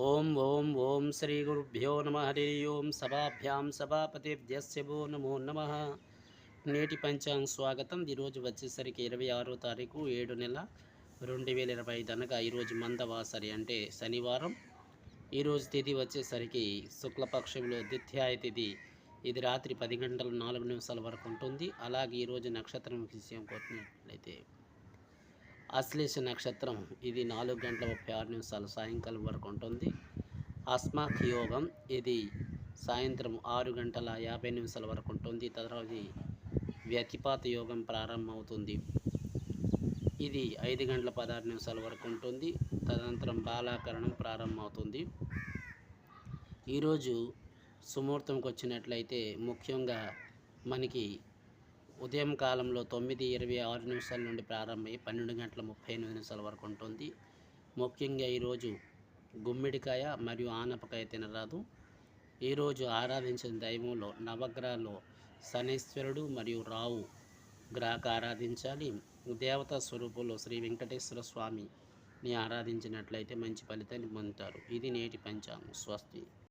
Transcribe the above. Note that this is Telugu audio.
ఓం ఓం ఓం శ్రీ గురుభ్యో నమ హరి ఓం సభాభ్యాం సభాపతిభ్యస్య భో నమో నమ. నేటి పంచాంగ స్వాగతం. ఈరోజు వచ్చేసరికి 26వ తారీఖు 7 నెల 2025 అనగా ఈరోజు మందవాసరి అంటే శనివారం. ఈరోజు తిథి వచ్చేసరికి శుక్లపక్షంలో ద్వితీయ తిథి. ఇది రాత్రి 10 గంటల 4 నిమిషాల వరకు ఉంటుంది. అలాగే ఈరోజు నక్షత్రం విషయం కొట్టినట్లయితే ఆశ్లేష నక్షత్రం, ఇది 4 గంటల 36 నిమిషాలు సాయంకాలం వరకు ఉంటుంది. అస్మాక్ యోగం, ఇది సాయంత్రం 6 గంటల 50 నిమిషాల వరకు ఉంటుంది. తర్వాత వ్యతిపాత యోగం ప్రారంభమవుతుంది. ఇది 5 గంటల 16 నిమిషాల వరకు ఉంటుంది. తదనంతరం బాలాకరణం ప్రారంభమవుతుంది. ఈరోజు సుముహూర్తంకి వచ్చినట్లయితే ముఖ్యంగా మనకి ఉదయం కాలంలో 9:26 నిమిషాల నుండి ప్రారంభమై 12 గంటల 38 నిమిషాల వరకు ఉంటుంది. ముఖ్యంగా ఈరోజు గుమ్మిడికాయ మరియు ఆనపకాయ తినరాదు. ఈరోజు ఆరాధించిన దైవంలో నవగ్రహాల్లో శనీశ్వరుడు మరియు రావు గ్రహకు ఆరాధించాలి. దేవతా స్వరూపంలో శ్రీ వెంకటేశ్వర స్వామిని ఆరాధించినట్లయితే మంచి ఫలితాన్ని పొందుతారు. ఇది నేటి పంచాంగం. స్వస్తి.